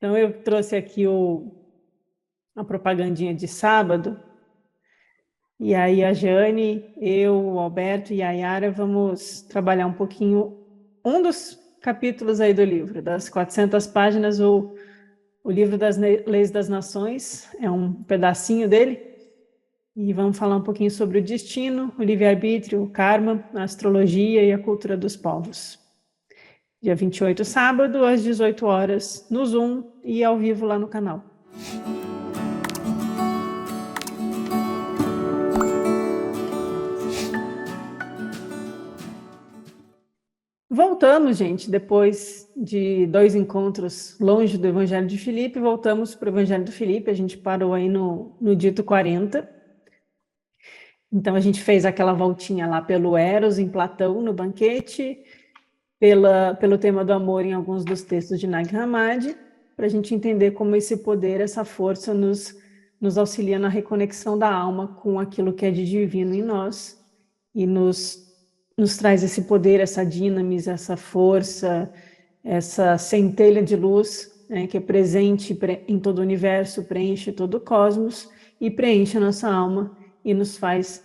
Então, eu trouxe aqui a propagandinha de sábado, e aí a Jane, eu, o Alberto e a Yara vamos trabalhar um pouquinho um dos capítulos aí do livro, das 400 páginas, o livro das Leis das Nações, é um pedacinho dele, e vamos falar um pouquinho sobre o destino, o livre-arbítrio, o karma, a astrologia e a cultura dos povos. Dia 28, sábado, às 18 horas, no Zoom e ao vivo lá no canal. Voltamos, gente, depois de 2 encontros longe do Evangelho de Filipe, voltamos para o Evangelho de Filipe, a gente parou aí no dito 40. Então, a gente fez aquela voltinha lá pelo Eros, em Platão, no banquete, pelo tema do amor em alguns dos textos de Nag Hammadi, para a gente entender como esse poder, essa força nos auxilia na reconexão da alma com aquilo que é de divino em nós e nos traz esse poder, essa dinamis, essa força, essa centelha de luz, né, que é presente em todo o universo, preenche todo o cosmos e preenche a nossa alma e nos faz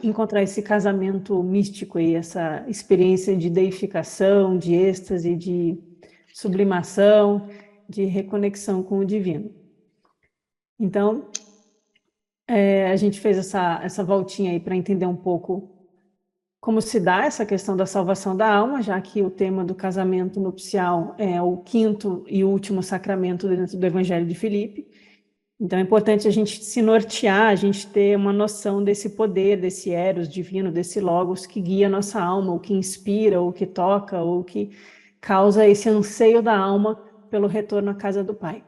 encontrar esse casamento místico e essa experiência de deificação, de êxtase, de sublimação, de reconexão com o divino. Então, a gente fez essa voltinha aí para entender um pouco como se dá essa questão da salvação da alma, já que o tema do casamento nupcial é o 5º e último sacramento dentro do Evangelho de Filipe. Então é importante a gente se nortear, a gente ter uma noção desse poder, desse eros divino, desse logos que guia a nossa alma, o que inspira, o que toca, o que causa esse anseio da alma pelo retorno à casa do Pai.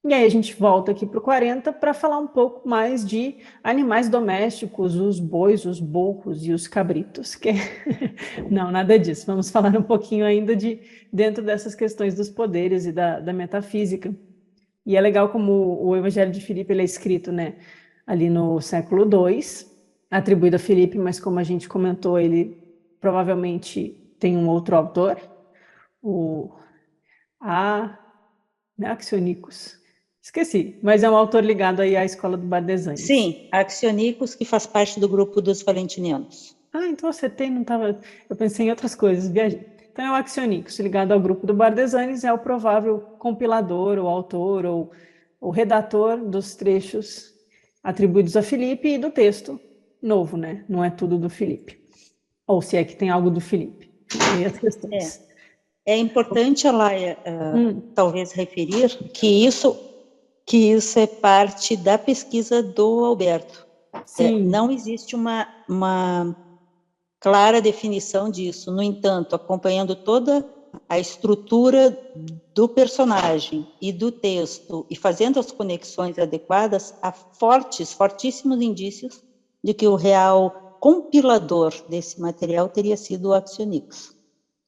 E aí a gente volta aqui para o 40 para falar um pouco mais de animais domésticos, os bois, os burros e os cabritos. Não, nada disso. Vamos falar um pouquinho ainda dentro dessas questões dos poderes e da metafísica. E é legal como o Evangelho de Filipe ele é escrito, né, ali no século II, atribuído a Filipe, mas como a gente comentou, ele provavelmente tem um outro autor, o Axionicus. Esqueci, mas é um autor ligado aí à escola do Bardesanes. Sim, Axionicus, que faz parte do grupo dos valentinianos. Então você tem, não estava... Eu pensei em outras coisas, viajei. Então é o Axionicus, ligado ao grupo do Bardesanes, é o provável compilador, ou autor, ou o redator dos trechos atribuídos a Filipe e do texto novo, né? Não é tudo do Filipe. Ou se é que tem algo do Filipe. E as questões. É importante, Alaia, talvez referir que isso é parte da pesquisa do Alberto. Não existe uma clara definição disso. No entanto, acompanhando toda a estrutura do personagem e do texto e fazendo as conexões adequadas, há fortíssimos indícios de que o real compilador desse material teria sido o Axionicus,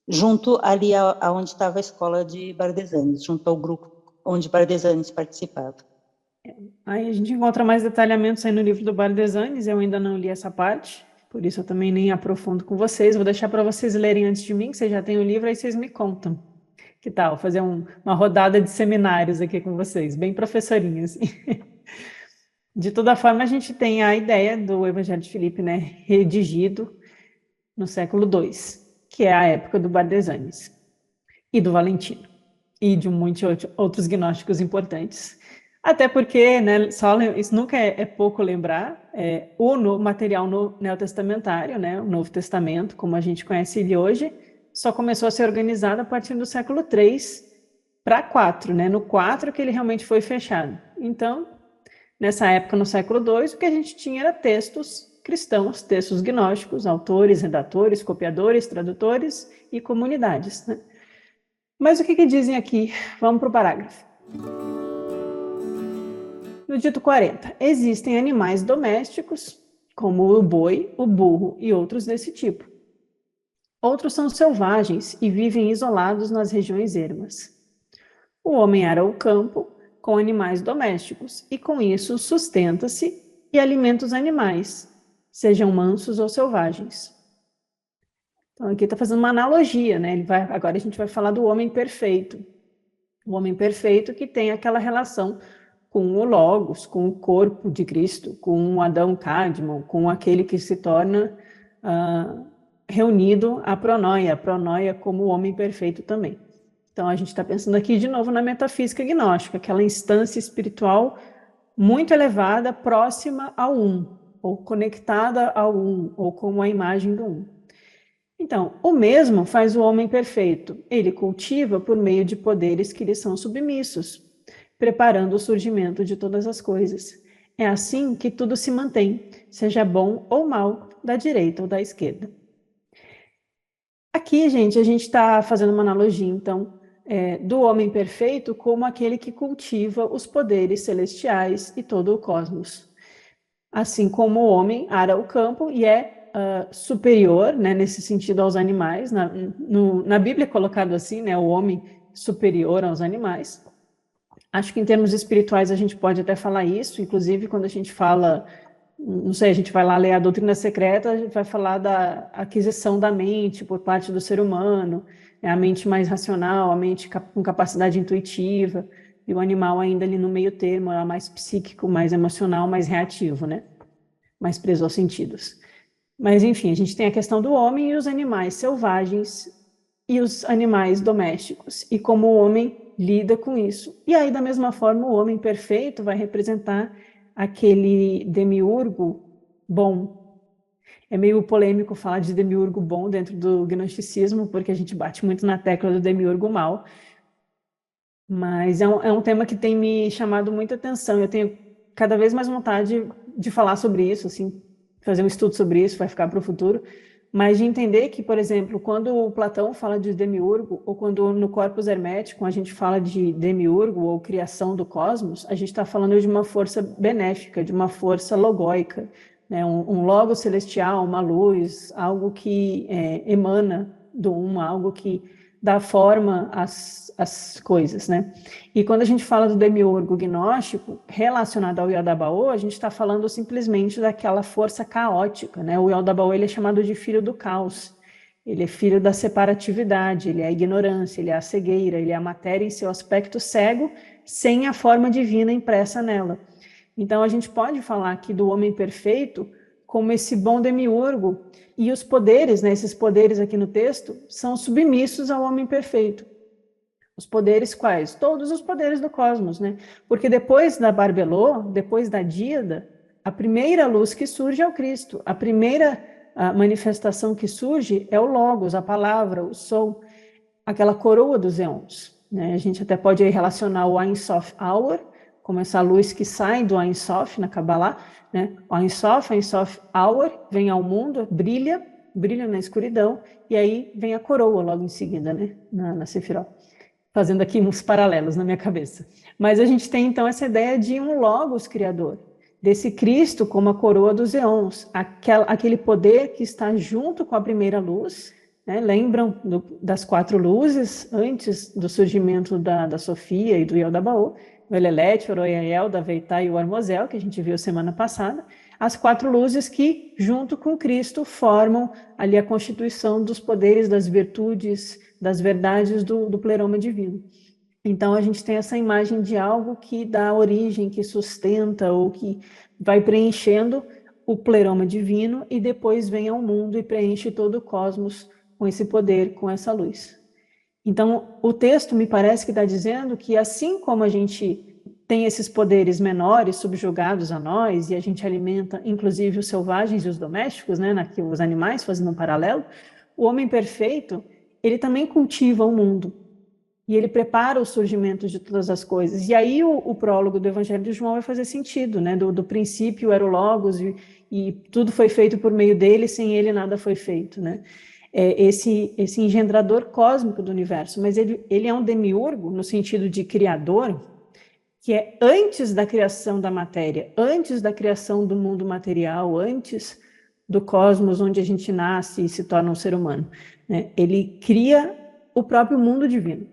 junto ali aonde estava a escola de Bardesanes, junto ao grupo onde Bardesanes participava. Aí a gente encontra mais detalhamentos aí no livro do Bardesanes, eu ainda não li essa parte, por isso eu também nem aprofundo com vocês, vou deixar para vocês lerem antes de mim, que vocês já têm o livro, aí vocês me contam. Que tal? Fazer uma rodada de seminários aqui com vocês, bem professorinhas. De toda forma, a gente tem a ideia do Evangelho de Filipe, né, redigido no século II, que é a época do Bardesanes e do Valentino, e de muitos outros gnósticos importantes. Até porque, né, isso nunca é pouco lembrar, o material neotestamentário, né, o Novo Testamento, como a gente conhece ele hoje, só começou a ser organizado a partir do século III para IV, né, no IV que ele realmente foi fechado. Então, nessa época, no século II, o que a gente tinha era textos cristãos, textos gnósticos, autores, redatores, copiadores, tradutores e comunidades, né? Mas o que dizem aqui? Vamos para o parágrafo. No dito 40, existem animais domésticos, como o boi, o burro e outros desse tipo. Outros são selvagens e vivem isolados nas regiões ermas. O homem ara o campo com animais domésticos e com isso sustenta-se e alimenta os animais, sejam mansos ou selvagens. Então aqui está fazendo uma analogia, né? Agora a gente vai falar do homem perfeito. O homem perfeito que tem aquela relação com o Logos, com o corpo de Cristo, com o Adão Cadmon, com aquele que se torna reunido à pronoia, a pronoia como o homem perfeito também. Então, a gente está pensando aqui de novo na metafísica gnóstica, aquela instância espiritual muito elevada, próxima ao Um, ou conectada ao Um, ou como a imagem do Um. Então, o mesmo faz o homem perfeito. Ele cultiva por meio de poderes que lhe são submissos, preparando o surgimento de todas as coisas. É assim que tudo se mantém, seja bom ou mal, da direita ou da esquerda. Aqui, gente, a gente está fazendo uma analogia, então, do homem perfeito como aquele que cultiva os poderes celestiais e todo o cosmos. Assim como o homem ara o campo e é superior, né, nesse sentido aos animais, na Bíblia é colocado assim, né, o homem superior aos animais. Acho que em termos espirituais a gente pode até falar isso, inclusive quando a gente fala, não sei, a gente vai lá ler a doutrina secreta, a gente vai falar da aquisição da mente por parte do ser humano, né, a mente mais racional, a mente com capacidade intuitiva, e o animal ainda ali no meio termo, é mais psíquico, mais emocional, mais reativo, né, mais preso aos sentidos. Mas, enfim, a gente tem a questão do homem e os animais selvagens e os animais domésticos, e como o homem lida com isso. E aí, da mesma forma, o homem perfeito vai representar aquele demiurgo bom. É meio polêmico falar de demiurgo bom dentro do gnosticismo, porque a gente bate muito na tecla do demiurgo mal, mas é um tema que tem me chamado muita atenção. Eu tenho cada vez mais vontade de falar sobre isso, assim, fazer um estudo sobre isso, vai ficar para o futuro, mas de entender que, por exemplo, quando o Platão fala de demiurgo, ou quando no Corpus Hermeticum a gente fala de demiurgo ou criação do cosmos, a gente está falando de uma força benéfica, de uma força logóica, né? Um logo celestial, uma luz, algo que emana do algo que dá forma às coisas, né? E quando a gente fala do demiurgo gnóstico, relacionado ao Yaldabaoth, a gente está falando simplesmente daquela força caótica, né? O Yaldabaoth, ele é chamado de filho do caos, ele é filho da separatividade, ele é a ignorância, ele é a cegueira, ele é a matéria em seu aspecto cego, sem a forma divina impressa nela. Então, a gente pode falar aqui do homem perfeito como esse bom demiurgo, e os poderes, né, esses poderes aqui no texto, são submissos ao homem perfeito. Os poderes quais? Todos os poderes do cosmos, né? Porque depois da Barbelô, depois da Díada, a primeira luz que surge é o Cristo. A primeira manifestação que surge é o Logos, a palavra, o som, aquela coroa dos éons, né? A gente até pode relacionar o Ein Sof Hour, como essa luz que sai do Ein Sof na Kabbalah, né? O Ein Sof Hour, vem ao mundo, brilha na escuridão, e aí vem a coroa logo em seguida, né? Na Sefirot. Fazendo aqui uns paralelos na minha cabeça. Mas a gente tem, então, essa ideia de um Logos criador, desse Cristo como a coroa dos éons, aquele poder que está junto com a primeira luz, né? Lembram das 4 luzes antes do surgimento da Sofia e do Yaldabaoth, o Elelet, o Oroyael, da Veitai e o Armozel, que a gente viu semana passada, as 4 luzes que, junto com Cristo, formam ali a constituição dos poderes, das virtudes, das verdades do pleroma divino. Então, a gente tem essa imagem de algo que dá origem, que sustenta, ou que vai preenchendo o pleroma divino e depois vem ao mundo e preenche todo o cosmos com esse poder, com essa luz. Então, o texto me parece que está dizendo que assim como a gente tem esses poderes menores subjugados a nós, e a gente alimenta, inclusive, os selvagens e os domésticos, né, os animais, fazendo um paralelo, o homem perfeito, ele também cultiva o mundo, e ele prepara o surgimento de todas as coisas. E aí o prólogo do Evangelho de João vai fazer sentido, né, do princípio era o Logos, e tudo foi feito por meio dele, sem ele nada foi feito, né? Esse engendrador cósmico do universo, mas ele é um demiurgo, no sentido de criador, que é antes da criação da matéria, antes da criação do mundo material, antes do cosmos onde a gente nasce e se torna um ser humano, né? Ele cria o próprio mundo divino.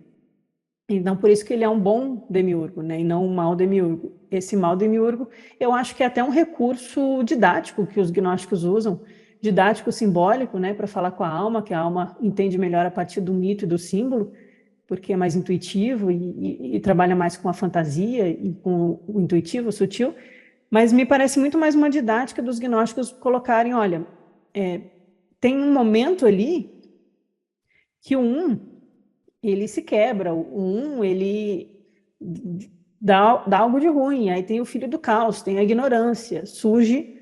Então, por isso que ele é um bom demiurgo, né? E não um mau demiurgo. Esse mau demiurgo, eu acho que é até um recurso didático que os gnósticos usam, didático simbólico, né? Para falar com a alma, que a alma entende melhor a partir do mito e do símbolo, porque é mais intuitivo e trabalha mais com a fantasia e com o intuitivo, o sutil, mas me parece muito mais uma didática dos gnósticos colocarem, olha, tem um momento ali que o um, ele se quebra, o um, ele dá algo de ruim, aí tem o filho do caos, tem a ignorância, surge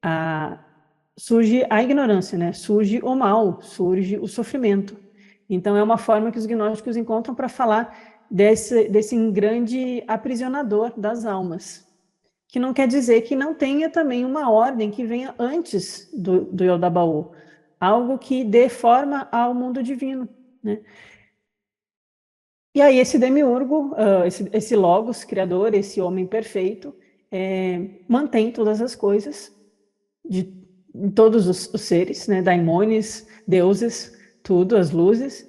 a ignorância, né? Surge o mal, surge o sofrimento. Então, é uma forma que os gnósticos encontram para falar desse grande aprisionador das almas, que não quer dizer que não tenha também uma ordem que venha antes do Yodabaô, algo que dê forma ao mundo divino, né? E aí esse demiurgo, esse Logos, criador, esse homem perfeito, mantém todas as coisas, de todos os seres, né? Daimones, deuses, tudo, as luzes,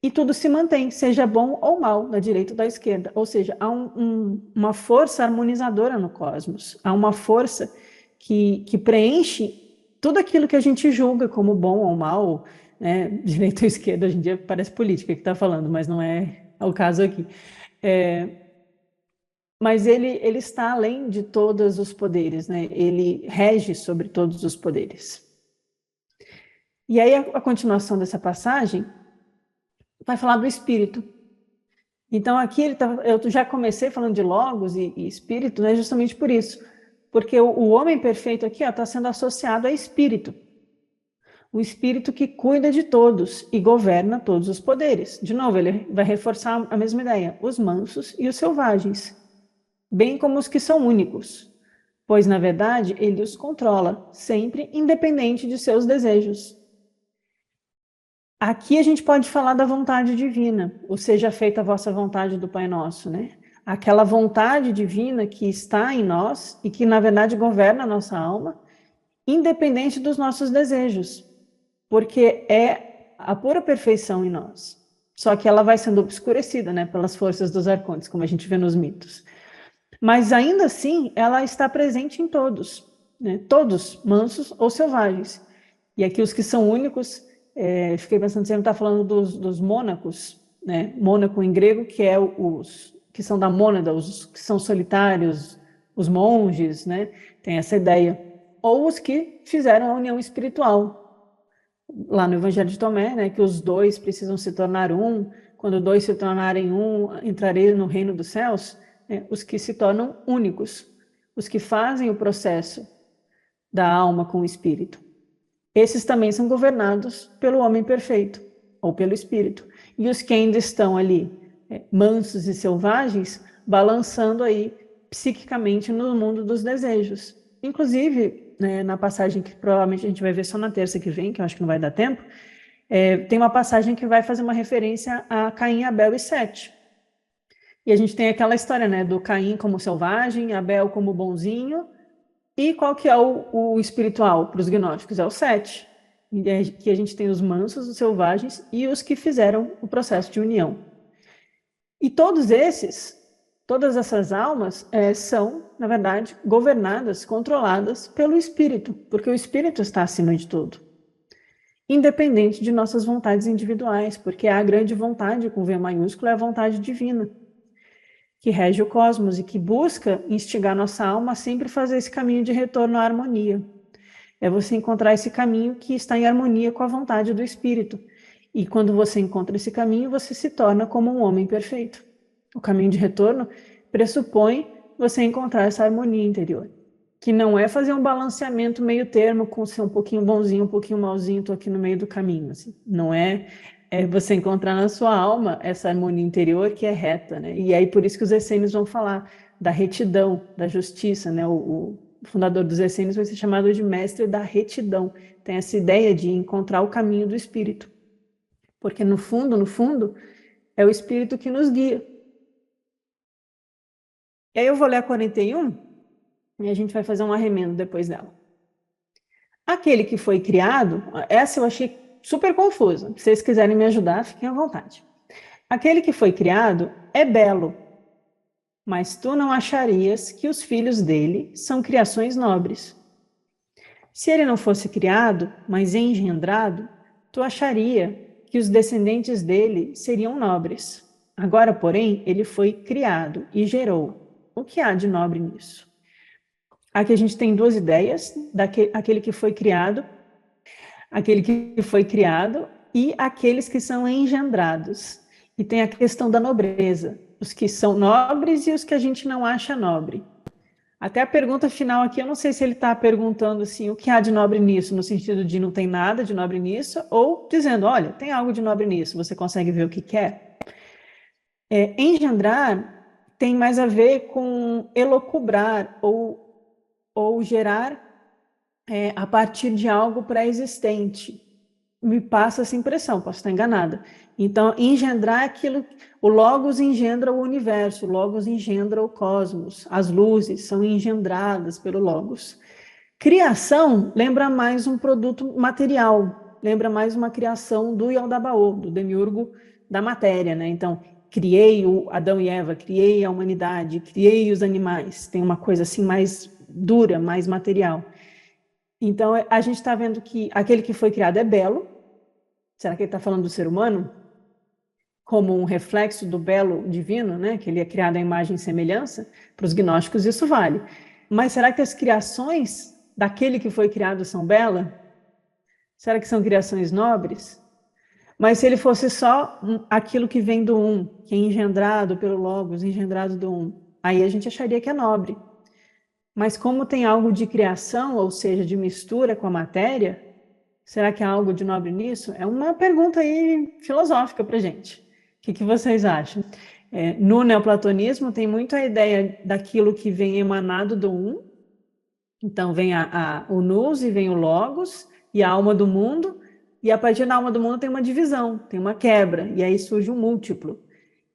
e tudo se mantém, seja bom ou mal, da direita ou da esquerda. Ou seja, há uma força harmonizadora no cosmos, há uma força que preenche tudo aquilo que a gente julga como bom ou mal, né? Direita ou esquerda, hoje em dia parece política que está falando, mas não é o caso aqui. Mas ele está além de todos os poderes, né? Ele rege sobre todos os poderes. E aí a continuação dessa passagem vai falar do espírito. Então aqui eu já comecei falando de logos e espírito, né? Justamente por isso, porque o homem perfeito aqui está sendo associado a espírito. O espírito que cuida de todos e governa todos os poderes. De novo, ele vai reforçar a mesma ideia, os mansos e os selvagens, bem como os que são únicos, pois, na verdade, ele os controla, sempre independente de seus desejos. Aqui a gente pode falar da vontade divina, ou seja feita a vossa vontade do Pai Nosso, né? Aquela vontade divina que está em nós e que, na verdade, governa a nossa alma, independente dos nossos desejos, porque é a pura perfeição em nós. Só que ela vai sendo obscurecida, né, pelas forças dos arcontes, como a gente vê nos mitos. Mas ainda assim, ela está presente em todos, né? Todos, mansos ou selvagens. E aqui os que são únicos, fiquei pensando, você não está falando dos mônacos, né? Mônaco em grego, que é os que são da mônada, os que são solitários, os monges, né? Tem essa ideia. Ou os que fizeram a união espiritual. Lá no Evangelho de Tomé, né? Que os dois precisam se tornar um. Quando dois se tornarem um, entrarei no reino dos céus. Os que se tornam únicos, os que fazem o processo da alma com o espírito. Esses também são governados pelo homem perfeito, ou pelo espírito. E os que ainda estão ali, mansos e selvagens, balançando aí psiquicamente no mundo dos desejos. Inclusive, né, na passagem que provavelmente a gente vai ver só na terça que vem, que eu acho que não vai dar tempo, tem uma passagem que vai fazer uma referência a Caim, Abel e Sete. E a gente tem aquela história, né, do Caim como selvagem, Abel como bonzinho, e qual que é o espiritual para os gnósticos? É o Sete, que a gente tem os mansos, os selvagens e os que fizeram o processo de união. E todas essas almas são, na verdade, governadas, controladas pelo espírito, porque o espírito está acima de tudo. Independente de nossas vontades individuais, porque a grande vontade, com V maiúsculo, é a vontade divina, que rege o cosmos e que busca instigar nossa alma a sempre fazer esse caminho de retorno à harmonia. É você encontrar esse caminho que está em harmonia com a vontade do espírito. E quando você encontra esse caminho, você se torna como um homem perfeito. O caminho de retorno pressupõe você encontrar essa harmonia interior, que não é fazer um balanceamento meio termo com ser um pouquinho bonzinho, um pouquinho malzinho, estou aqui no meio do caminho. Assim. Não é você encontrar na sua alma essa harmonia interior que é reta, né? E aí por isso que os essênios vão falar da retidão, da justiça, né? O fundador dos essênios vai ser chamado de mestre da retidão. Tem essa ideia de encontrar o caminho do espírito. Porque no fundo, é o espírito que nos guia. E aí eu vou ler a 41 e a gente vai fazer um arremendo depois dela. Aquele que foi criado, essa eu achei super confusa. Se vocês quiserem me ajudar, fiquem à vontade. Aquele que foi criado é belo, mas tu não acharias que os filhos dele são criações nobres. Se ele não fosse criado, mas engendrado, tu acharia que os descendentes dele seriam nobres. Agora, porém, ele foi criado e gerou. O que há de nobre nisso? Aqui a gente tem duas ideias, aquele que foi criado, e aqueles que são engendrados. E tem a questão da nobreza, os que são nobres e os que a gente não acha nobre. Até a pergunta final aqui, eu não sei se ele está perguntando assim, o que há de nobre nisso, no sentido de não tem nada de nobre nisso, ou dizendo, olha, tem algo de nobre nisso, você consegue ver o que quer? Engendrar tem mais a ver com elocubrar ou gerar a partir de algo pré-existente. Me passa essa impressão, posso estar enganada. Então, engendrar é aquilo, o Logos engendra o universo, o Logos engendra o cosmos, as luzes são engendradas pelo Logos. Criação lembra mais um produto material, lembra mais uma criação do Yaldabaoth, do demiurgo da matéria, né? Então, criei o Adão e Eva, criei a humanidade, criei os animais, tem uma coisa assim mais dura, mais material. Então, a gente está vendo que aquele que foi criado é belo. Será que ele está falando do ser humano? Como um reflexo do belo divino, né? Que ele é criado à imagem e semelhança? Para os gnósticos isso vale. Mas será que as criações daquele que foi criado são belas? Será que são criações nobres? Mas se ele fosse só aquilo que vem do um, que é engendrado pelo Logos, engendrado do um, aí a gente acharia que é nobre. Mas como tem algo de criação, ou seja, de mistura com a matéria, será que há algo de nobre nisso? É uma pergunta aí filosófica para a gente. O que vocês acham? No neoplatonismo tem muito a ideia daquilo que vem emanado do um. Então vem o nous e vem o logos e a alma do mundo, e a partir da alma do mundo tem uma divisão, tem uma quebra, e aí surge um múltiplo.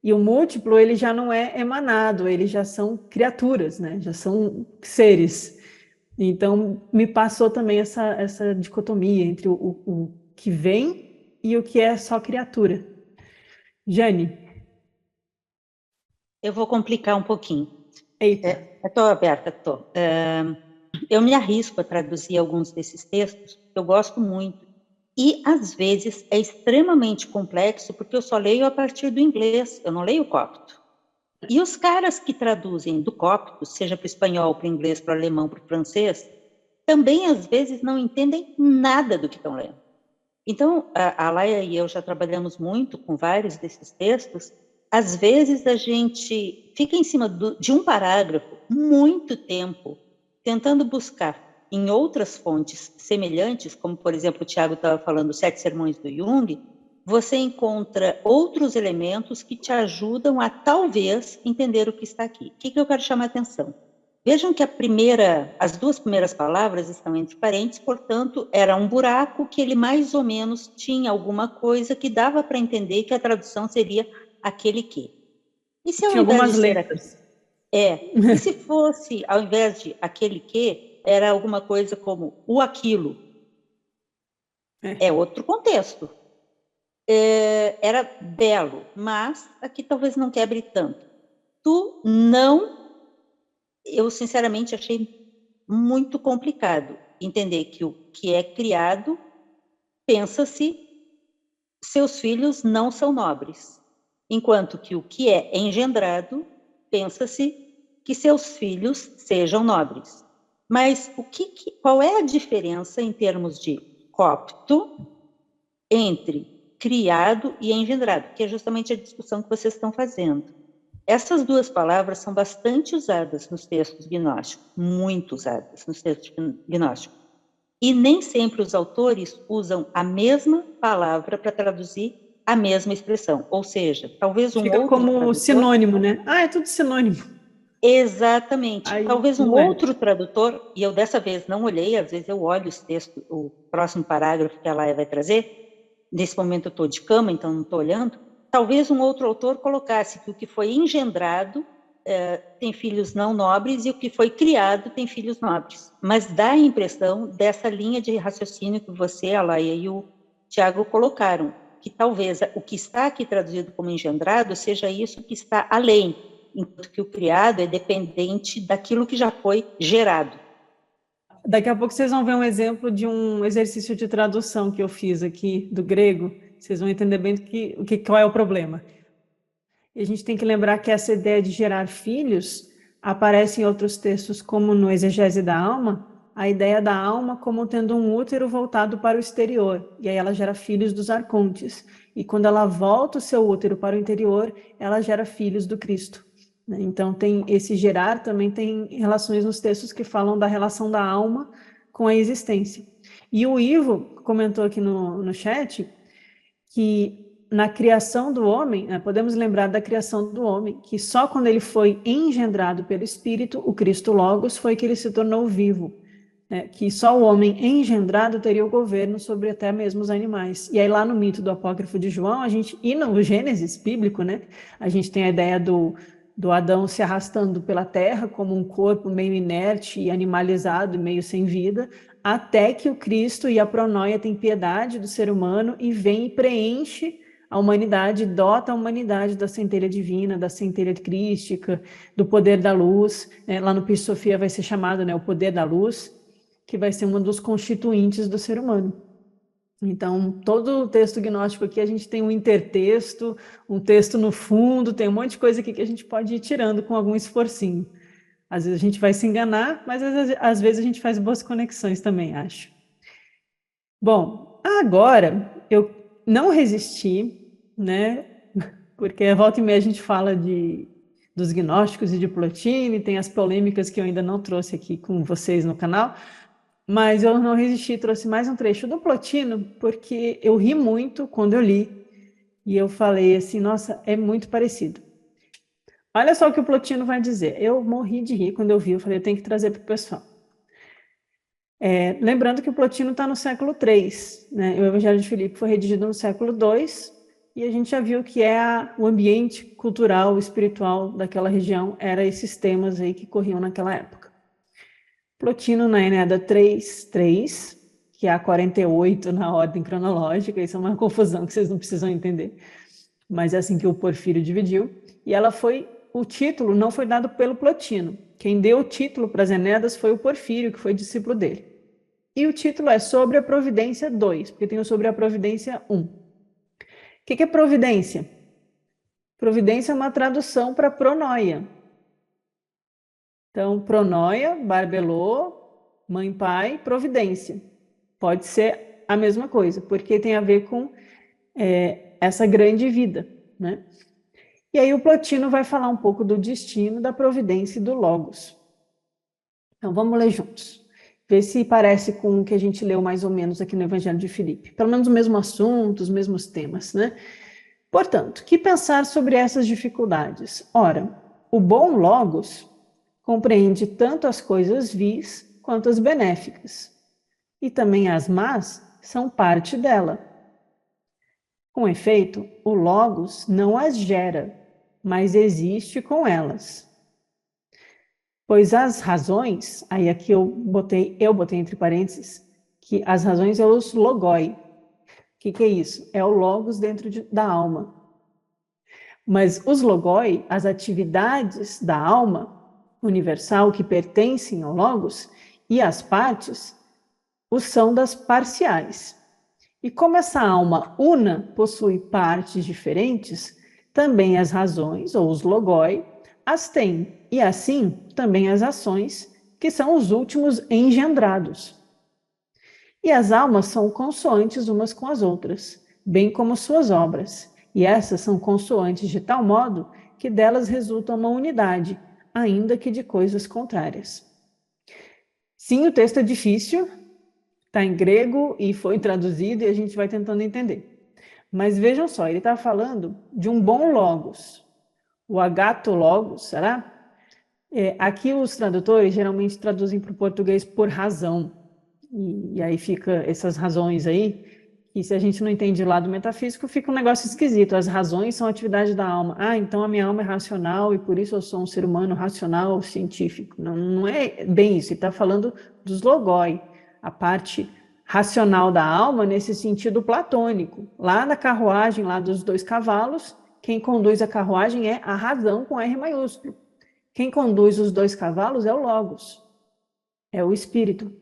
E o múltiplo, ele já não é emanado, eles já são criaturas, né? Já são seres. Então, me passou também essa dicotomia entre o que vem e o que é só criatura. Jane? Eu vou complicar um pouquinho. Eita. Estou aberta, estou. Eu me arrisco a traduzir alguns desses textos, que eu gosto muito. E, às vezes, é extremamente complexo, porque eu só leio a partir do inglês, eu não leio copto. E os caras que traduzem do copto, seja para o espanhol, para o inglês, para o alemão, para o francês, também, às vezes, não entendem nada do que estão lendo. Então, a Laia e eu já trabalhamos muito com vários desses textos. Às vezes, a gente fica em cima de um parágrafo muito tempo, tentando buscar em outras fontes semelhantes, como, por exemplo, o Tiago estava falando, os 7 sermões do Jung, você encontra outros elementos que te ajudam a, talvez, entender o que está aqui. O que eu quero chamar a atenção? Vejam que as duas primeiras palavras estão entre parênteses, portanto, era um buraco que ele mais ou menos tinha alguma coisa que dava para entender que a tradução seria aquele que. E se ao tinha invés algumas de ser letras. e se fosse, ao invés de aquele que, era alguma coisa como o aquilo? É outro contexto. Era belo, mas aqui talvez não quebre tanto. Eu sinceramente achei muito complicado entender que o que é criado, pensa-se, seus filhos não são nobres, enquanto que o que é engendrado, pensa-se que seus filhos sejam nobres. Mas qual é a diferença em termos de copto entre criado e engendrado, que é justamente a discussão que vocês estão fazendo? Essas duas palavras são bastante usadas nos textos gnósticos, muito usadas nos textos gnósticos. E nem sempre os autores usam a mesma palavra para traduzir a mesma expressão. Ou seja, talvez um Fica outro como tradutor... sinônimo, né? É tudo sinônimo. Exatamente. Aí, talvez um outro tradutor, e eu dessa vez não olhei, às vezes eu olho os textos, o próximo parágrafo que a Laia vai trazer, nesse momento eu estou de cama, então não estou olhando, talvez um outro autor colocasse que o que foi engendrado tem filhos não nobres e o que foi criado tem filhos nobres. Mas dá a impressão dessa linha de raciocínio que você, a Laia e o Tiago colocaram, que talvez o que está aqui traduzido como engendrado seja isso que está além, enquanto que o criado é dependente daquilo que já foi gerado. Daqui a pouco vocês vão ver um exemplo de um exercício de tradução que eu fiz aqui do grego, Vocês vão entender bem qual é o problema. E a gente tem que lembrar que essa ideia de gerar filhos aparece em outros textos, como no Exegese da Alma, a ideia da alma como tendo um útero voltado para o exterior, e aí ela gera filhos dos arcontes. E quando ela volta o seu útero para o interior, ela gera filhos do Cristo. Então, tem esse gerar, também tem relações nos textos que falam da relação da alma com a existência. E o Ivo comentou aqui no chat que na criação do homem, podemos lembrar da criação do homem, que só quando ele foi engendrado pelo Espírito, o Cristo Logos, foi que ele se tornou vivo. Que só o homem engendrado teria o governo sobre até mesmo os animais. E aí lá no mito do apócrifo de João, e no Gênesis bíblico, a gente tem a ideia do Adão se arrastando pela terra como um corpo meio inerte e animalizado, meio sem vida, até que o Cristo e a pronoia têm piedade do ser humano e vem e preenche a humanidade, dota a humanidade da centelha divina, da centelha crística, do poder da luz. Lá no Pis Sofia vai ser chamado o poder da luz, que vai ser um dos constituintes do ser humano. Então, todo o texto gnóstico aqui, a gente tem um intertexto, um texto no fundo, tem um monte de coisa aqui que a gente pode ir tirando com algum esforcinho. Às vezes a gente vai se enganar, mas às vezes a gente faz boas conexões também, acho. Bom, agora eu não resisti, porque a volta e meia a gente fala dos gnósticos e de Plotino, tem as polêmicas que eu ainda não trouxe aqui com vocês no canal, mas eu não resisti, trouxe mais um trecho do Plotino, porque eu ri muito quando eu li, e eu falei assim, nossa, é muito parecido. Olha só o que o Plotino vai dizer. Eu morri de rir quando eu vi, eu falei, eu tenho que trazer para o pessoal. Lembrando que o Plotino está no século III, o Evangelho de Filipe foi redigido no século II, e a gente já viu que o ambiente cultural, espiritual daquela região, era esses temas aí que corriam naquela época. Plotino na Eneada 3, que é a 48 na ordem cronológica, isso é uma confusão que vocês não precisam entender, mas é assim que o Porfírio dividiu, e o título não foi dado pelo Plotino, quem deu o título para as Eneadas foi o Porfírio, que foi discípulo dele. E o título é Sobre a Providência 2, porque tem o Sobre a Providência 1. O que é providência? Providência é uma tradução para pronoia. Então, pronoia, barbelô, mãe, pai, providência. Pode ser a mesma coisa, porque tem a ver com essa grande vida, E aí o Plotino vai falar um pouco do destino, da providência e do logos. Então, vamos ler juntos. Ver se parece com o que a gente leu mais ou menos aqui no Evangelho de Filipe. Pelo menos o mesmo assunto, os mesmos temas, Portanto, que pensar sobre essas dificuldades? Ora, o bom logos compreende tanto as coisas vis quanto as benéficas, e também as más são parte dela. Com efeito, o logos não as gera, mas existe com elas. Pois as razões, aí aqui eu botei entre parênteses, que as razões é os logoi. O que é isso? É o logos dentro da alma. Mas os logoi, as atividades da alma universal que pertencem ao logos, e as partes, são das parciais. E como essa alma una possui partes diferentes, também as razões, ou os logoi, as tem, e assim também as ações, que são os últimos engendrados. E as almas são consoantes umas com as outras, bem como suas obras, e essas são consoantes de tal modo que delas resulta uma unidade, ainda que de coisas contrárias. Sim, o texto é difícil, está em grego e foi traduzido e a gente vai tentando entender. Mas vejam só, ele está falando de um bom logos. O agatologos, será? Aqui os tradutores geralmente traduzem para o português por razão. E aí fica essas razões aí, e se a gente não entende o lado metafísico, fica um negócio esquisito. As razões são atividade da alma. Então a minha alma é racional e por isso eu sou um ser humano racional, científico. Não é bem isso, ele está falando dos logoi, a parte racional da alma nesse sentido platônico. Lá na carruagem, lá dos 2 cavalos, quem conduz a carruagem é a razão com R maiúsculo. Quem conduz os 2 cavalos é o logos, é o espírito.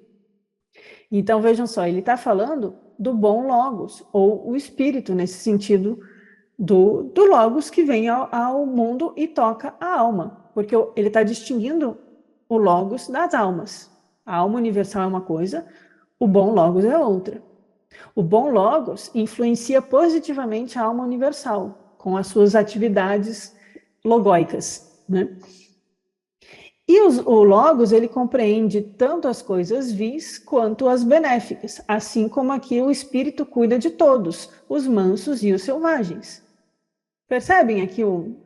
Então, vejam só, ele está falando do bom logos, ou o espírito, nesse sentido do logos que vem ao mundo e toca a alma, porque ele está distinguindo o logos das almas. A alma universal é uma coisa, o bom logos é outra. O bom logos influencia positivamente a alma universal, com as suas atividades logóicas, né? E o logos, ele compreende tanto as coisas vis quanto as benéficas, assim como aqui o espírito cuida de todos, os mansos e os selvagens. Percebem aqui o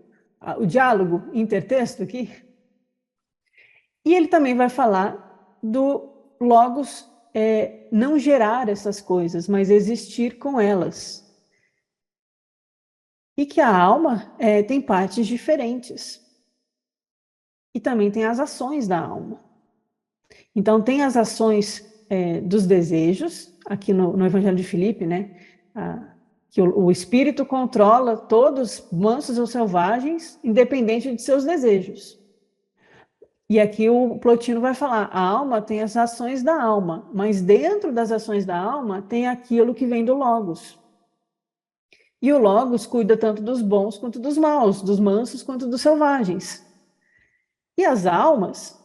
diálogo intertexto aqui? E ele também vai falar do logos não gerar essas coisas, mas existir com elas. E que a alma tem partes diferentes. E também tem as ações da alma. Então, tem as ações dos desejos, aqui no Evangelho de Filipe, né? Que o espírito controla todos, mansos ou selvagens, independente de seus desejos. E aqui o Plotino vai falar, a alma tem as ações da alma, mas dentro das ações da alma tem aquilo que vem do Logos. E o Logos cuida tanto dos bons quanto dos maus, dos mansos quanto dos selvagens. E as almas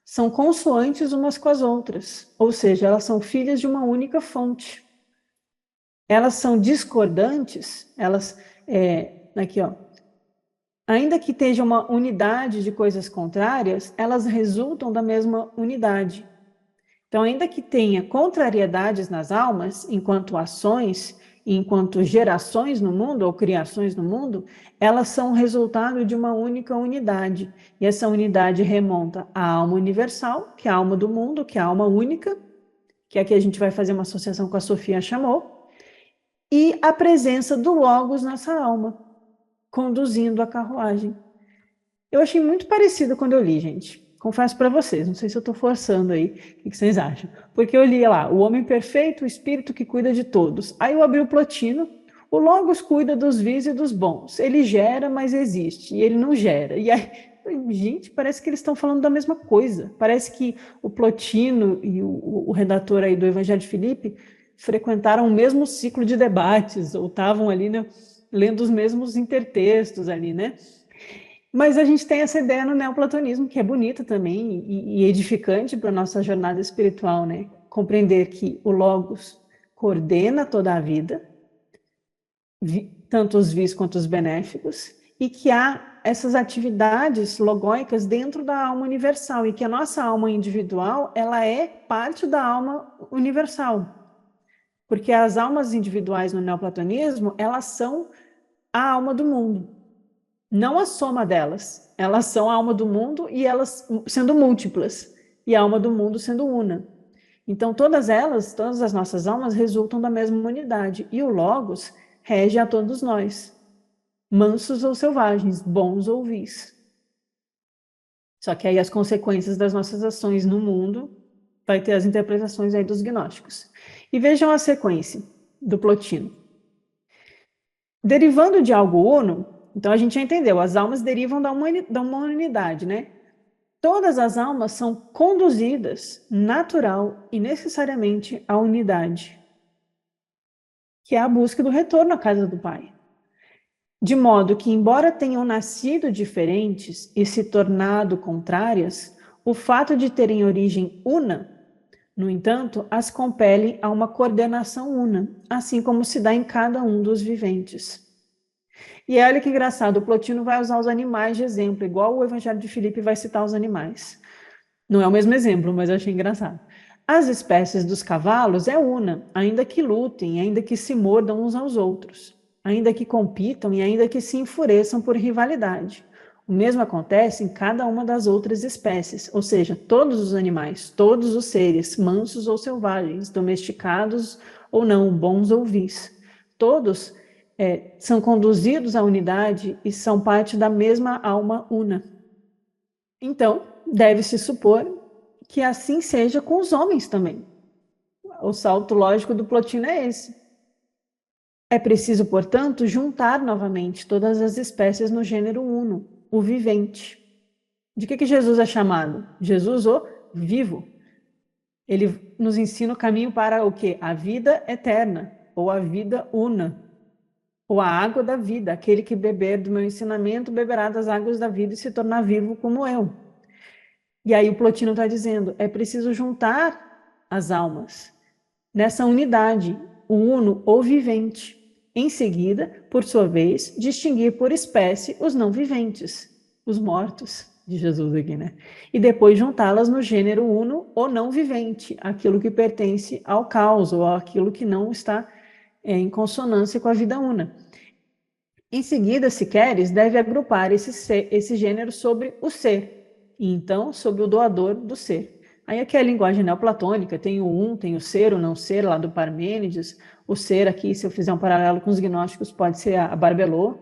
são consoantes umas com as outras, ou seja, elas são filhas de uma única fonte. Elas são discordantes, elas, aqui ó, ainda que tenha uma unidade de coisas contrárias, elas resultam da mesma unidade. Então, ainda que tenha contrariedades nas almas, enquanto ações, enquanto gerações no mundo, ou criações no mundo, elas são resultado de uma única unidade. E essa unidade remonta à alma universal, que é a alma do mundo, que é a alma única, que aqui a gente vai fazer uma associação com a Sofia chamou, e a presença do Logos nessa alma, conduzindo a carruagem. Eu achei muito parecido quando eu li, gente. Confesso para vocês, não sei se eu estou forçando aí, o que vocês acham? Porque eu li lá, o homem perfeito, o espírito que cuida de todos. Aí eu abri o Plotino, o Logos cuida dos vis e dos bons. Ele gera, mas existe, e ele não gera. E aí, gente, parece que eles estão falando da mesma coisa. Parece que o Plotino e o redator aí do Evangelho de Filipe frequentaram o mesmo ciclo de debates, ou estavam ali, né, lendo os mesmos intertextos ali, né? Mas a gente tem essa ideia no neoplatonismo, que é bonita também e edificante para a nossa jornada espiritual, né? Compreender que o Logos coordena toda a vida, tanto os vis quanto os benéficos, e que há essas atividades logóicas dentro da alma universal, e que a nossa alma individual, ela é parte da alma universal. Porque as almas individuais no neoplatonismo, elas são a alma do mundo. Não a soma delas, elas são a alma do mundo e elas sendo múltiplas, e a alma do mundo sendo una. Então, todas elas, todas as nossas almas resultam da mesma unidade, e o Logos rege a todos nós, mansos ou selvagens, bons ou vis. Só que aí as consequências das nossas ações no mundo vai ter as interpretações aí dos gnósticos. E vejam a sequência do Plotino. Derivando de algo uno, então a gente já entendeu, as almas derivam da uma unidade, né? Todas as almas são conduzidas natural e necessariamente à unidade, que é a busca do retorno à casa do Pai. De modo que, embora tenham nascido diferentes e se tornado contrárias, o fato de terem origem una, no entanto, as compele a uma coordenação una, assim como se dá em cada um dos viventes. E olha que engraçado, o Plotino vai usar os animais de exemplo, igual o Evangelho de Filipe vai citar os animais. Não é o mesmo exemplo, mas eu achei engraçado. As espécies dos cavalos é una, ainda que lutem, ainda que se mordam uns aos outros, ainda que compitam e ainda que se enfureçam por rivalidade. O mesmo acontece em cada uma das outras espécies, ou seja, todos os animais, todos os seres, mansos ou selvagens, domesticados ou não, bons ou vis, todos são conduzidos à unidade e são parte da mesma alma una. Então, deve-se supor que assim seja com os homens também. O salto lógico do Plotino é esse. É preciso, portanto, juntar novamente todas as espécies no gênero uno, o vivente. De que Jesus é chamado? Jesus, o vivo. Ele nos ensina o caminho para o quê? A vida eterna, ou a vida una, ou a água da vida. Aquele que beber do meu ensinamento beberá das águas da vida e se tornar vivo como eu. E aí o Plotino está dizendo, é preciso juntar as almas nessa unidade, o uno, o vivente. Em seguida, por sua vez, distinguir por espécie os não viventes, os mortos de Jesus aqui, né? E depois juntá-las no gênero uno, o não vivente, aquilo que pertence ao caos, ou aquilo que não está em consonância com a vida una. Em seguida, se queres, deve agrupar esse gênero sobre o ser, e então sobre o doador do ser. Aí aqui é a linguagem neoplatônica, tem o tem o ser, o não ser, lá do Parmênides. O ser aqui, se eu fizer um paralelo com os gnósticos, pode ser a Barbelô,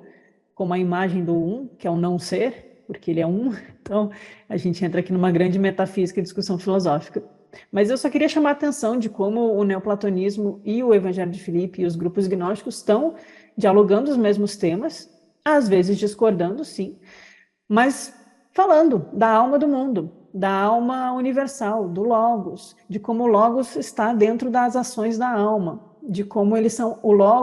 como a imagem do que é o não ser, porque ele é um. Então, a gente entra aqui numa grande metafísica e discussão filosófica. Mas eu só queria chamar a atenção de como o neoplatonismo e o Evangelho de Filipe e os grupos gnósticos estão dialogando os mesmos temas, às vezes discordando, sim, mas falando da alma do mundo, da alma universal, do Logos, de como o Logos está dentro das ações da alma, de como eles são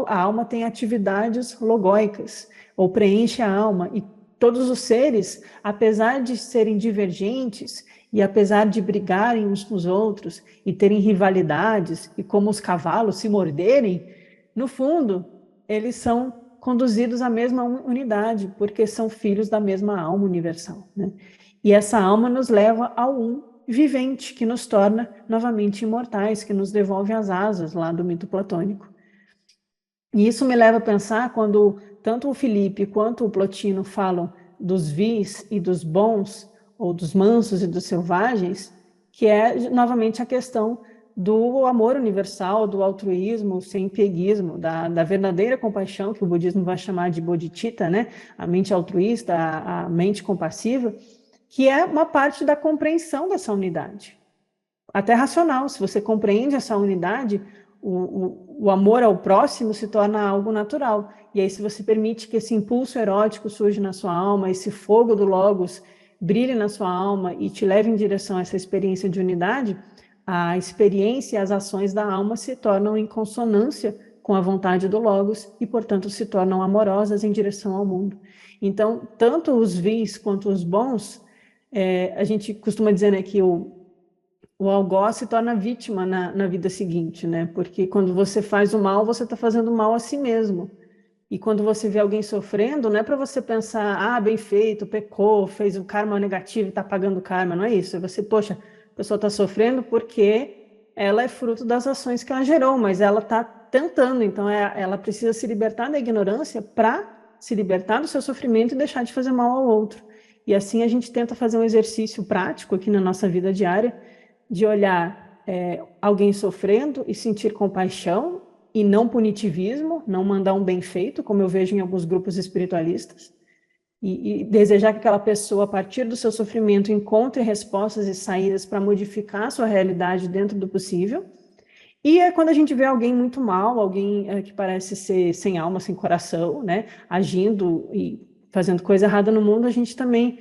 a alma tem atividades logóicas, ou preenche a alma, e todos os seres, apesar de serem divergentes e apesar de brigarem uns com os outros e terem rivalidades e como os cavalos se morderem, no fundo eles são conduzidos à mesma unidade, porque são filhos da mesma alma universal, né? E essa alma nos leva ao vivente, que nos torna novamente imortais, que nos devolve as asas lá do mito platônico. E isso me leva a pensar quando tanto o Filipe quanto o Plotino falam dos vis e dos bons, ou dos mansos e dos selvagens, que é novamente a questão do amor universal, do altruísmo, sem pieguismo, da verdadeira compaixão, que o budismo vai chamar de bodhicitta, né? A mente altruísta, a mente compassiva, que é uma parte da compreensão dessa unidade. Até racional, se você compreende essa unidade, o amor ao próximo se torna algo natural. E aí, se você permite que esse impulso erótico surja na sua alma, esse fogo do Logos brilhe na sua alma e te leve em direção a essa experiência de unidade, a experiência e as ações da alma se tornam em consonância com a vontade do Logos e, portanto, se tornam amorosas em direção ao mundo. Então, tanto os vis quanto os bons, a gente costuma dizer, né, que o algoz se torna vítima na vida seguinte, né? Porque quando você faz o mal, você está fazendo mal a si mesmo. E quando você vê alguém sofrendo, não é para você pensar, ah, bem feito, pecou, fez um karma negativo e está pagando karma, não é isso. É você, poxa, a pessoa está sofrendo porque ela é fruto das ações que ela gerou, mas ela está tentando, então ela precisa se libertar da ignorância para se libertar do seu sofrimento e deixar de fazer mal ao outro. E assim a gente tenta fazer um exercício prático aqui na nossa vida diária, de olhar alguém sofrendo e sentir compaixão, e não punitivismo, não mandar um bem feito, como eu vejo em alguns grupos espiritualistas, e desejar que aquela pessoa, a partir do seu sofrimento, encontre respostas e saídas para modificar a sua realidade dentro do possível. E é quando a gente vê alguém muito mal, alguém que parece ser sem alma, sem coração, né, agindo e fazendo coisa errada no mundo, a gente também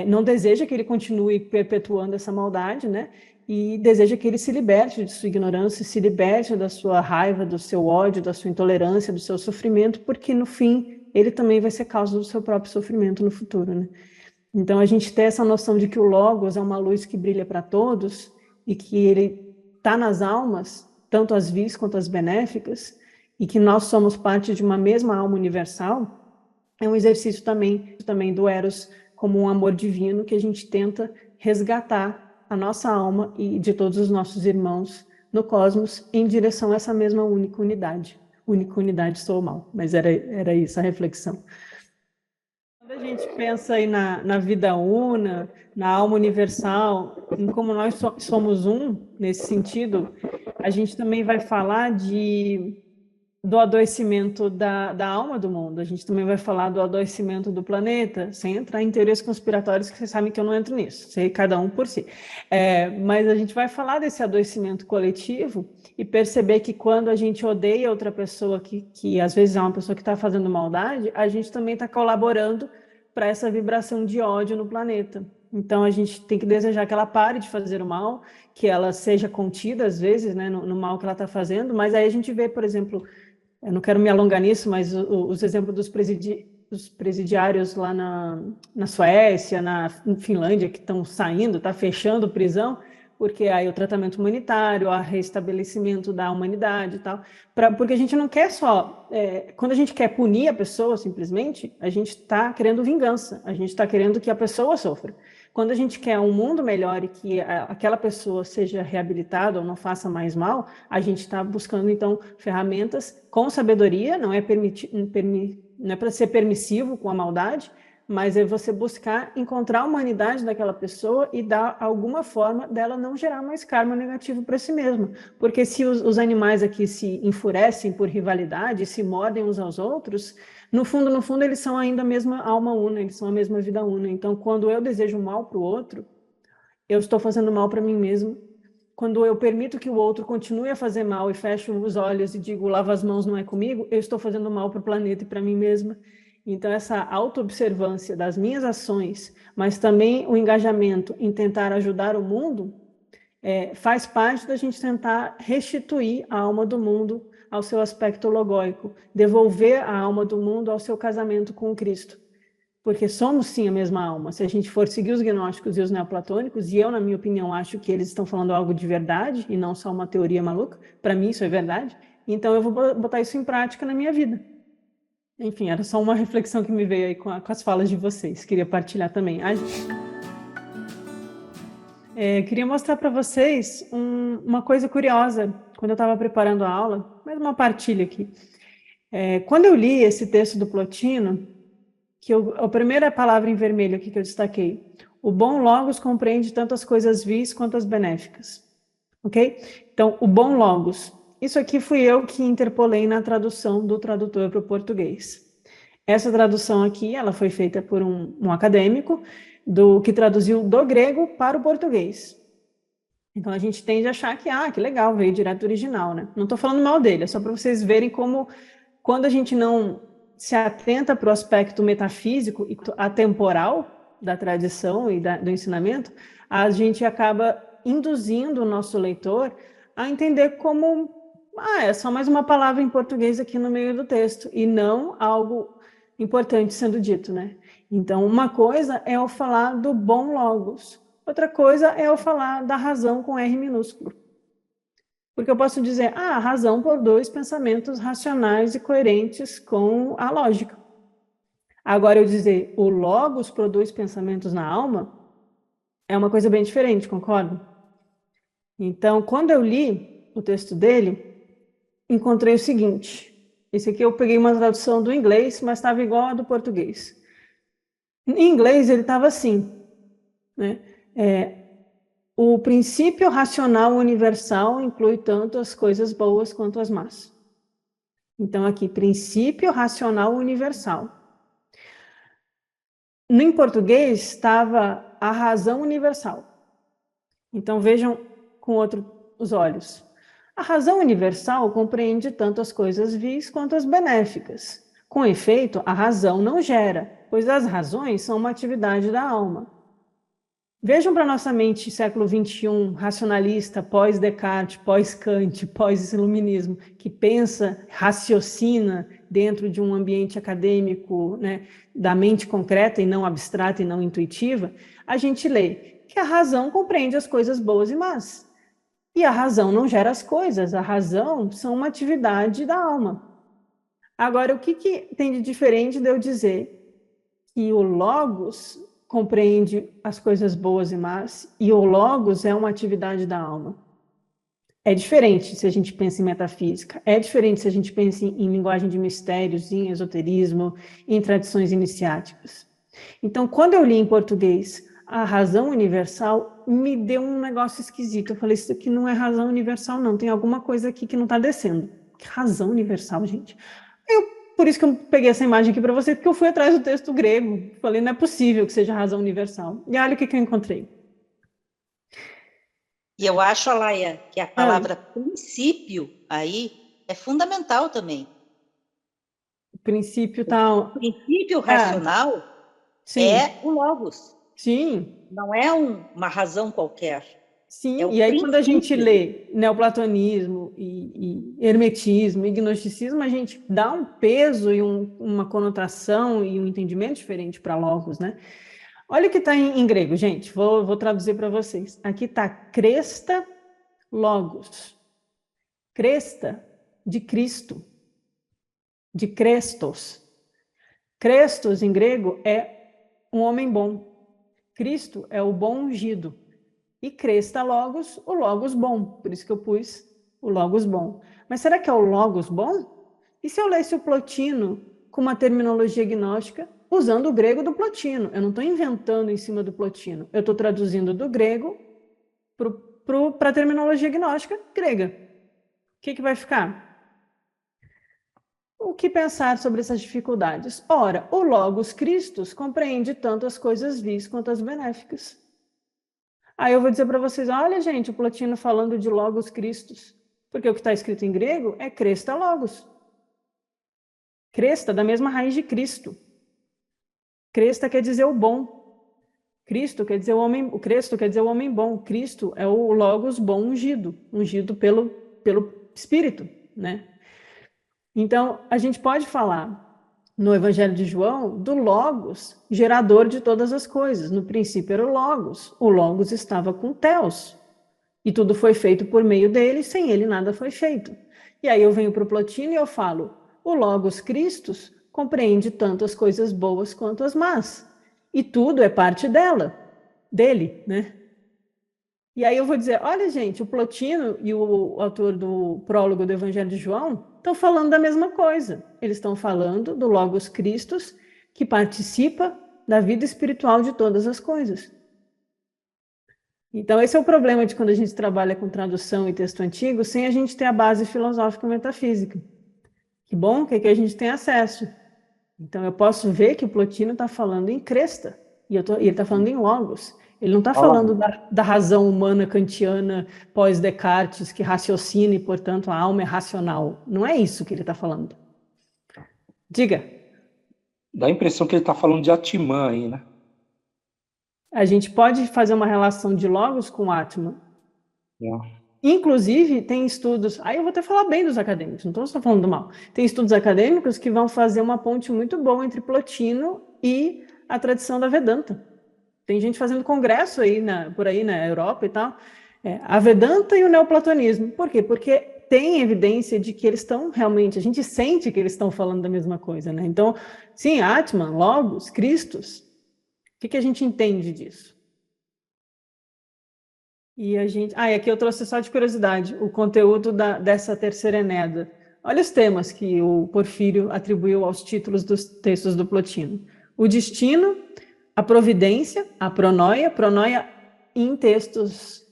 não deseja que ele continue perpetuando essa maldade, né, e deseja que ele se liberte de sua ignorância, se liberte da sua raiva, do seu ódio, da sua intolerância, do seu sofrimento, porque no fim ele também vai ser causa do seu próprio sofrimento no futuro, né? Então a gente tem essa noção de que o Logos é uma luz que brilha para todos e que ele está nas almas, tanto as vis quanto as benéficas, e que nós somos parte de uma mesma alma universal, é um exercício também do Eros como um amor divino que a gente tenta resgatar a nossa alma e de todos os nossos irmãos no cosmos em direção a essa mesma única unidade. Única unidade sou mal, mas era isso a reflexão. Quando a gente pensa aí na vida una, na alma universal, em como nós somos um, nesse sentido, a gente também vai falar do adoecimento da alma do mundo. A gente também vai falar do adoecimento do planeta, sem entrar em teorias conspiratórias, que vocês sabem que eu não entro nisso, sei cada um por si. Mas a gente vai falar desse adoecimento coletivo e perceber que quando a gente odeia outra pessoa, que às vezes é uma pessoa que está fazendo maldade, a gente também está colaborando para essa vibração de ódio no planeta. Então, a gente tem que desejar que ela pare de fazer o mal, que ela seja contida, às vezes, né, no mal que ela está fazendo, mas aí a gente vê, por exemplo, eu não quero me alongar nisso, mas os exemplos dos presidiários lá na Suécia, na Finlândia, que estão saindo, está fechando prisão, porque aí o tratamento humanitário, o restabelecimento da humanidade e tal, porque a gente não quer só... quando a gente quer punir a pessoa, simplesmente, a gente está querendo vingança, a gente está querendo que a pessoa sofra. Quando a gente quer um mundo melhor e que aquela pessoa seja reabilitada ou não faça mais mal, a gente está buscando, então, ferramentas com sabedoria, não é para ser permissivo com a maldade, mas é você buscar encontrar a humanidade daquela pessoa e dar alguma forma dela não gerar mais karma negativo para si mesma. Porque se os animais aqui se enfurecem por rivalidade, se mordem uns aos outros, no fundo, eles são ainda a mesma alma una, eles são a mesma vida una. Então, quando eu desejo mal para o outro, eu estou fazendo mal para mim mesmo. Quando eu permito que o outro continue a fazer mal e fecho os olhos e digo, lava as mãos, não é comigo, eu estou fazendo mal para o planeta e para mim mesma. Então, essa autoobservância das minhas ações, mas também o engajamento em tentar ajudar o mundo, faz parte da gente tentar restituir a alma do mundo ao seu aspecto logóico, devolver a alma do mundo ao seu casamento com Cristo. Porque somos, sim, a mesma alma. Se a gente for seguir os gnósticos e os neoplatônicos, e eu, na minha opinião, acho que eles estão falando algo de verdade e não só uma teoria maluca, para mim isso é verdade, então eu vou botar isso em prática na minha vida. Enfim, era só uma reflexão que me veio aí com as falas de vocês. Queria partilhar também. Queria mostrar para vocês uma coisa curiosa, quando eu estava preparando a aula, mais uma partilha aqui. Quando eu li esse texto do Plotino, a primeira palavra em vermelho aqui que eu destaquei, o bom logos compreende tanto as coisas vis quanto as benéficas, ok? Então, o bom logos, isso aqui fui eu que interpolei na tradução do tradutor para o português. Essa tradução aqui, ela foi feita por um acadêmico que traduziu do grego para o português. Então, a gente tende a achar que legal, veio direto do original, né? Não estou falando mal dele, é só para vocês verem como, quando a gente não se atenta para o aspecto metafísico e atemporal da tradição e do ensinamento, a gente acaba induzindo o nosso leitor a entender como é só mais uma palavra em português aqui no meio do texto, e não algo importante sendo dito, né? Então, uma coisa é eu falar do bom logos, outra coisa é eu falar da razão com R minúsculo. Porque eu posso dizer, a razão produz pensamentos racionais e coerentes com a lógica. Agora, eu dizer, o logos produz pensamentos na alma, é uma coisa bem diferente, concorda? Então, quando eu li o texto dele, encontrei o seguinte, esse aqui eu peguei uma tradução do inglês, mas estava igual a do português. Em inglês, ele estava assim, né? O princípio racional universal inclui tanto as coisas boas quanto as más. Então, aqui, princípio racional universal. Em português, estava a razão universal. Então, vejam com outros olhos. A razão universal compreende tanto as coisas vis quanto as benéficas. Com efeito, a razão não gera, pois as razões são uma atividade da alma. Vejam para nossa mente século XXI, racionalista, pós-Descartes, pós-Kant, pós-iluminismo, que pensa, raciocina dentro de um ambiente acadêmico, né, da mente concreta e não abstrata e não intuitiva, a gente lê que a razão compreende as coisas boas e más. E a razão não gera as coisas, a razão são uma atividade da alma. Agora, o que tem de diferente de eu dizer que o logos compreende as coisas boas e más, e o logos é uma atividade da alma? É diferente se a gente pensa em metafísica, é diferente se a gente pensa em linguagem de mistérios, em esoterismo, em tradições iniciáticas. Então, quando eu li em português a razão universal, me deu um negócio esquisito. Eu falei, isso aqui não é razão universal, não. Tem alguma coisa aqui que não está descendo. Que razão universal, gente? Por isso que eu peguei essa imagem aqui para você, porque eu fui atrás do texto grego. Falei, não é possível que seja razão universal. E olha o que eu encontrei. E eu acho, Alaia, que a palavra princípio aí é fundamental também. O princípio tal. O princípio racional é o logos. Sim. Não é uma razão qualquer. Sim, e aí quando a gente lê neoplatonismo e hermetismo e gnosticismo, a gente dá um peso e uma conotação e um entendimento diferente para logos, né? Olha o que está em grego, gente. Vou traduzir para vocês. Aqui está cresta logos. Cresta de Cristo, de Crestos. Crestos, em grego, é um homem bom. Cristo é o bom ungido. E cresta logos, o logos bom. Por isso que eu pus o logos bom. Mas será que é o logos bom? E se eu lesse o Plotino com uma terminologia gnóstica, usando o grego do Plotino? Eu não estou inventando em cima do Plotino. Eu estou traduzindo do grego para a terminologia gnóstica grega. O que vai ficar? O que pensar sobre essas dificuldades? Ora, o Logos Christus compreende tanto as coisas vis quanto as benéficas. Aí eu vou dizer para vocês, olha, gente, o Plotino falando de Logos Christus, porque o que está escrito em grego é cresta logos. Cresta, da mesma raiz de Cristo. Cresta quer dizer o bom. Cristo quer dizer o homem, o Cristo quer dizer o homem bom. Cristo é o Logos bom ungido, ungido pelo Espírito, né? Então, a gente pode falar no Evangelho de João do Logos, gerador de todas as coisas. No princípio era o Logos estava com Theos, e tudo foi feito por meio dele, sem ele nada foi feito. E aí eu venho para o Plotino e eu falo, o Logos Christus compreende tanto as coisas boas quanto as más, e tudo é parte dele, né? E aí eu vou dizer, olha, gente, o Plotino e o autor do prólogo do Evangelho de João estão falando da mesma coisa. Eles estão falando do Logos Christus, que participa da vida espiritual de todas as coisas. Então, esse é o problema de quando a gente trabalha com tradução e texto antigo, sem a gente ter a base filosófica metafísica. Que bom que aqui a gente tem acesso. Então, eu posso ver que o Plotino está falando em cresta, e ele está falando em logos. Ele não está falando da razão humana kantiana pós-Descartes, que raciocina e, portanto, a alma é racional. Não é isso que ele está falando. Diga. Dá a impressão que ele está falando de Atman aí, né? A gente pode fazer uma relação de logos com Atman. É. Inclusive, tem estudos... Aí eu vou até falar bem dos acadêmicos, não estou só falando do mal. Tem estudos acadêmicos que vão fazer uma ponte muito boa entre Plotino e a tradição da Vedanta. Tem gente fazendo congresso aí por aí na Europa e tal. A Vedanta e o neoplatonismo. Por quê? Porque tem evidência de que eles estão realmente... A gente sente que eles estão falando da mesma coisa, né? Então, sim, Atman, Logos, Christus. O que a gente entende disso? E a gente... e aqui eu trouxe só de curiosidade o conteúdo dessa terceira Enéada. Olha os temas que o Porfírio atribuiu aos títulos dos textos do Plotino. O destino, a providência, a pronoia em textos...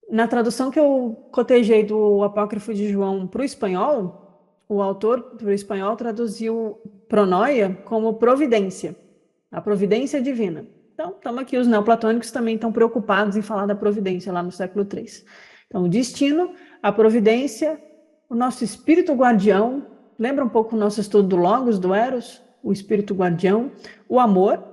Na tradução que eu cotejei do Apócrifo de João para o espanhol, o autor para o espanhol traduziu pronoia como providência, a providência divina. Então, estamos aqui, os neoplatônicos também estão preocupados em falar da providência lá no século III. Então, o destino, a providência, o nosso espírito guardião, lembra um pouco o nosso estudo do Logos, do Eros? O espírito guardião, o amor,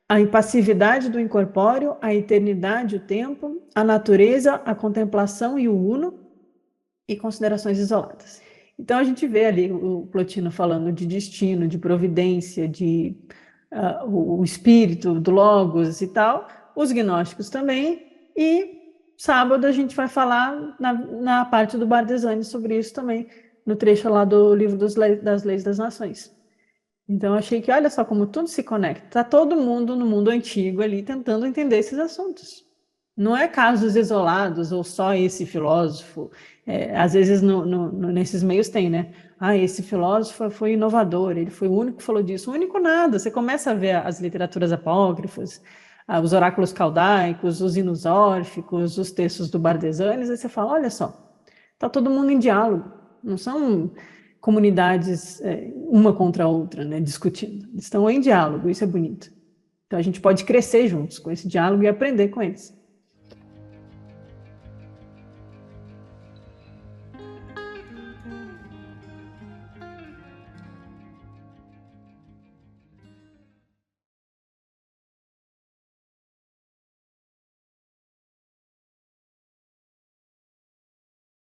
a impassividade do incorpóreo, a eternidade, o tempo, a natureza, a contemplação e o uno, e considerações isoladas. Então, a gente vê ali o Plotino falando de destino, de providência, de o espírito do Logos e tal, os gnósticos também, e sábado a gente vai falar na parte do Bardesani sobre isso também, no trecho lá do livro das Leis das Nações. Então, eu achei que, olha só como tudo se conecta. Está todo mundo no mundo antigo ali tentando entender esses assuntos. Não é casos isolados ou só esse filósofo. Às vezes, nesses meios tem, né? Esse filósofo foi inovador, ele foi o único que falou disso. O único nada. Você começa a ver as literaturas apócrifas, os oráculos caldaicos, os hinos órficos, os textos do Bardesanes, aí você fala, olha só, está todo mundo em diálogo. Não são comunidades uma contra a outra, né, discutindo. Estão em diálogo, isso é bonito. Então, a gente pode crescer juntos com esse diálogo e aprender com eles.